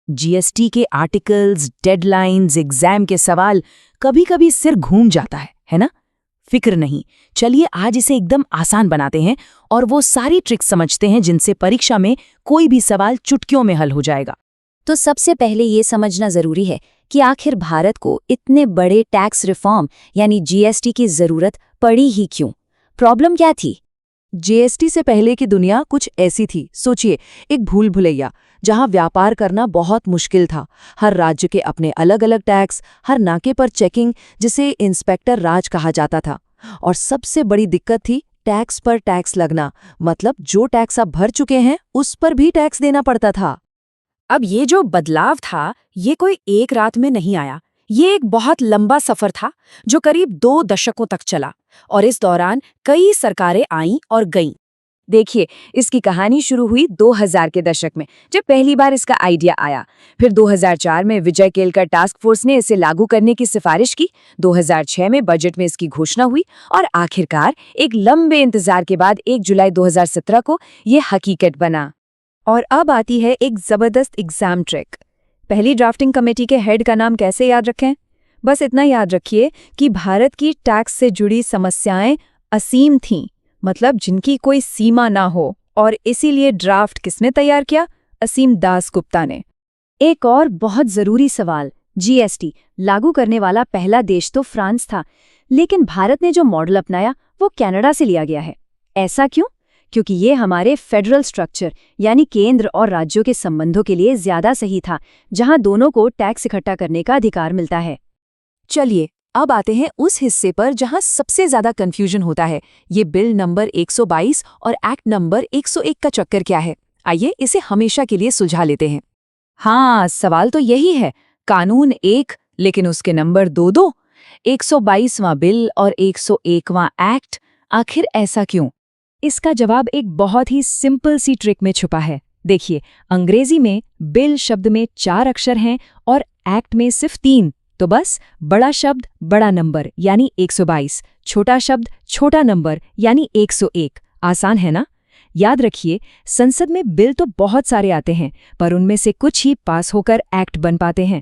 GST के articles, deadlines, exam के सवाल, कभी-कभी सिर घूम जाता है ना? फिक्र नहीं, चलिए आज इसे एकदम आसान बनाते हैं और वो सारी ट्रिक्स समझते हैं जिनसे परीक्षा में कोई भी सवाल चुटकियों में हल हो जाएगा। तो सबसे पहले ये समझना जरूरी है कि आखिर भारत को इतने बड़े टैक्स रिफॉर्म यानी जीएसटी की जरूरत पड़ी ही क्यों? प्रॉब्लम क्या थी? जीएसटी से पहले की दुनिया कुछ ऐसी थी। सोचिए, एक भूल भुलैया जहां व्यापार करना बहुत मुश्किल था। हर राज्य के अपने अलग अलग टैक्स, हर नाके पर चेकिंग, जिसे इंस्पेक्टर राज कहा जाता था। और सबसे बड़ी दिक्कत थी टैक्स पर टैक्स लगना, मतलब जो टैक्स आप भर चुके हैं उस पर भी टैक्स देना पड़ता था। अब ये जो बदलाव था, ये कोई एक रात में नहीं आया। ये एक बहुत लंबा सफर था जो करीब 2 दशकों तक चला और इस दौरान कई सरकारें आईं और गईं। देखिए, इसकी कहानी शुरू हुई 2000 के दशक में, जब पहली बार इसका आइडिया आया। फिर 2004 में विजय केलकर टास्क फोर्स ने इसे लागू करने की सिफारिश की। 2006 में बजट में इसकी घोषणा हुई और आखिरकार एक लंबे इंतजार के बाद 1 जुलाई 2017 को ये हकीकत बना। और अब आती है एक जबरदस्त एग्जाम ट्रिक। पहली ड्राफ्टिंग कमेटी के हेड का नाम कैसे याद रखें? बस इतना याद रखिए कि भारत की टैक्स से जुड़ी समस्याएं असीम थीं, मतलब जिनकी कोई सीमा ना हो। और इसीलिए ड्राफ्ट किसने तैयार किया? असीम दास गुप्ता ने। एक और बहुत जरूरी सवाल, जीएसटी लागू करने वाला पहला देश तो फ्रांस था, लेकिन भारत ने जो मॉडल अपनाया वो कनाडा से लिया गया है। ऐसा क्यों? क्योंकि ये हमारे फेडरल स्ट्रक्चर यानी केंद्र और राज्यों के संबंधों के लिए ज्यादा सही था, जहां दोनों को टैक्स इकट्ठा करने का अधिकार मिलता है। चलिए अब आते हैं उस हिस्से पर जहां सबसे ज्यादा कंफ्यूजन होता है। ये बिल नंबर 122 और एक्ट नंबर 101 का चक्कर क्या है? आइए इसे हमेशा के लिए सुलझा लेते हैं। हाँ, सवाल तो यही है। कानून एक, लेकिन उसके नंबर 2-2। 122वां बिल और 101वां एक्ट, आखिर ऐसा क्यों? इसका जवाब एक बहुत ही सिंपल सी ट्रिक में छुपा है। देखिए, अंग्रेजी में बिल शब्द में 4 अक्षर हैं और एक्ट में सिर्फ 3। तो बस बड़ा शब्द बड़ा नंबर यानी 122, छोटा शब्द छोटा नंबर यानी 101। आसान है ना? याद रखिए, संसद में बिल तो बहुत सारे आते हैं, पर उनमें से कुछ ही पास होकर एक्ट बन पाते हैं।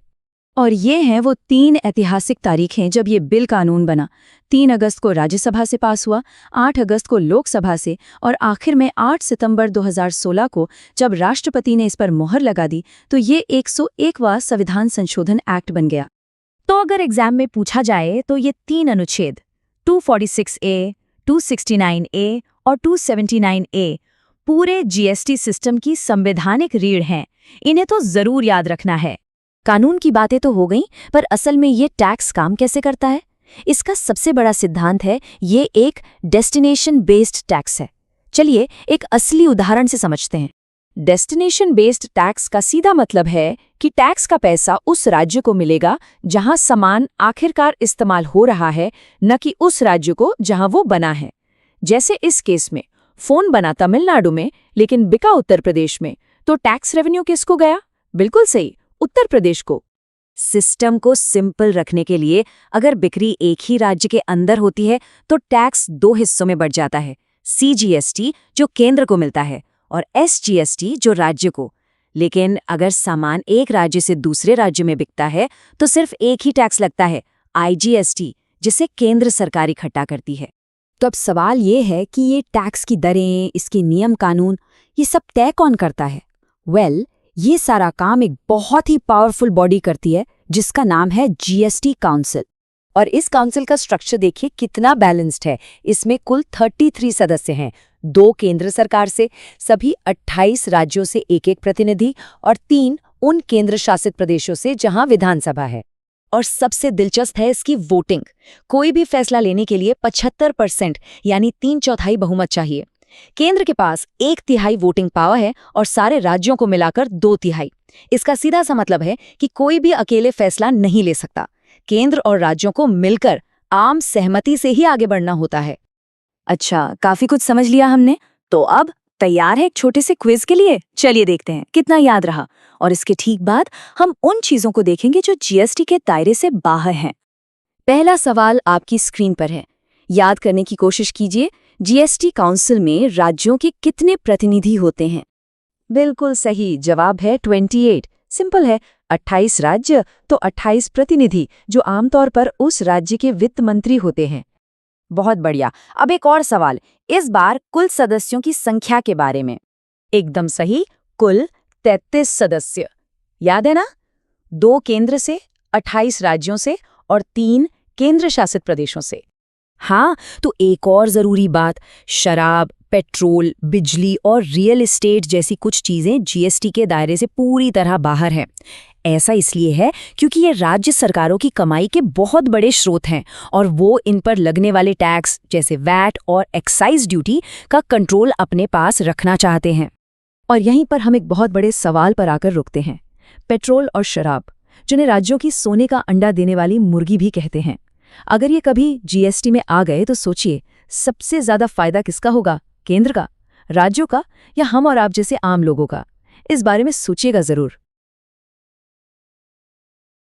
और ये हैं वो 3 ऐतिहासिक तारीखें जब ये बिल कानून बना। 3 अगस्त को राज्यसभा से पास हुआ, 8 अगस्त को लोकसभा से और आखिर में 8 सितंबर 2016 को जब राष्ट्रपति ने इस पर मोहर लगा दी तो ये 101वां संविधान संशोधन एक्ट बन गया। तो अगर एग्जाम में पूछा जाए तो ये 3 अनुच्छेद 246A, 269A और 279A पूरे जीएसटी सिस्टम की संवैधानिक रीढ़ हैं। इन्हें तो जरूर याद रखना है। कानून की बातें तो हो गईं, पर असल में ये टैक्स काम कैसे करता है? इसका सबसे बड़ा सिद्धांत है ये एक डेस्टिनेशन बेस्ड टैक्स है। चलिए एक असली उदाहरण से समझते हैं। डेस्टिनेशन बेस्ड टैक्स का सीधा मतलब है कि टैक्स का पैसा उस राज्य को मिलेगा जहां सामान आखिरकार इस्तेमाल हो रहा है, न कि उस राज्य को जहां वो बना है। जैसे इस केस में फोन बना तमिलनाडु में लेकिन बिका उत्तर प्रदेश में, तो टैक्स रेवेन्यू किसको गया? बिल्कुल सही, उत्तर प्रदेश को। सिस्टम को सिंपल रखने के लिए अगर बिक्री एक ही राज्य के अंदर होती है तो टैक्स 2 हिस्सों में बढ़ जाता है, सीजीएसटी जो केंद्र को मिलता है और एसजीएसटी जो राज्य को। लेकिन अगर सामान एक राज्य से दूसरे राज्य में बिकता है तो सिर्फ एक ही टैक्स लगता है, आईजीएसटी, जिसे केंद्र सरकार इकट्ठा करती है। तो अब सवाल ये है कि ये टैक्स की दरें, इसके नियम कानून, ये सब तय कौन करता है? ये सारा काम एक बहुत ही पावरफुल बॉडी करती है जिसका नाम है जीएसटी काउंसिल। और इस काउंसिल का स्ट्रक्चर देखिए कितना बैलेंस्ड है। इसमें कुल 33 सदस्य हैं, 2 केंद्र सरकार से, सभी 28 राज्यों से एक प्रतिनिधि और 3 उन केंद्र शासित प्रदेशों से जहां विधानसभा है। और सबसे दिलचस्प है इसकी वोटिंग। कोई भी फैसला लेने के लिए 75% यानी 3/4 बहुमत चाहिए। केंद्र के पास 1/3 वोटिंग पावर है और सारे राज्यों को मिलाकर 2/3। इसका सीधा सा मतलब है कि कोई भी अकेले फैसला नहीं ले सकता। केंद्र और राज्यों को मिलकर आम सहमति से ही आगे बढ़ना होता है। अच्छा, काफी कुछ समझ लिया हमने, तो अब तैयार है एक छोटे से क्विज के लिए। चलिए देखते हैं कितना याद रहा। और इसके ठीक बाद हम उन चीजों को देखेंगे जो जीएसटी के दायरे से बाहर हैं। पहला सवाल आपकी स्क्रीन पर है। याद करने की कोशिश कीजिए, जीएसटी काउंसिल में राज्यों के कितने प्रतिनिधि होते हैं? बिल्कुल सही जवाब है 28। सिंपल है, 28 राज्य तो 28 प्रतिनिधि जो आमतौर पर उस राज्य के वित्त मंत्री होते हैं। बहुत बढ़िया। अब एक और सवाल, इस बार कुल सदस्यों की संख्या के बारे में। एकदम सही, कुल 33 सदस्य। याद है ना? 2 केंद्र से, 28 राज्यों से और 3 केंद्र शासित प्रदेशों से। हाँ, तो एक और जरूरी बात, शराब, पेट्रोल, बिजली और रियल एस्टेट जैसी कुछ चीजें जीएसटी के दायरे से पूरी तरह बाहर हैं। ऐसा इसलिए है क्योंकि ये राज्य सरकारों की कमाई के बहुत बड़े स्रोत हैं और वो इन पर लगने वाले टैक्स जैसे वैट और एक्साइज ड्यूटी का कंट्रोल अपने पास रखना चाहते हैं। और यहीं पर हम एक बहुत बड़े सवाल पर आकर रुकते हैं, पेट्रोल और शराब, जिन्हें राज्यों की सोने का अंडा देने वाली मुर्गी भी कहते हैं। अगर ये कभी जीएसटी में आ गए तो सोचिए, सबसे ज्यादा फायदा किसका होगा? केंद्र का, राज्यों का, या हम और आप जैसे आम लोगों का? इस बारे में सोचिएगा जरूर।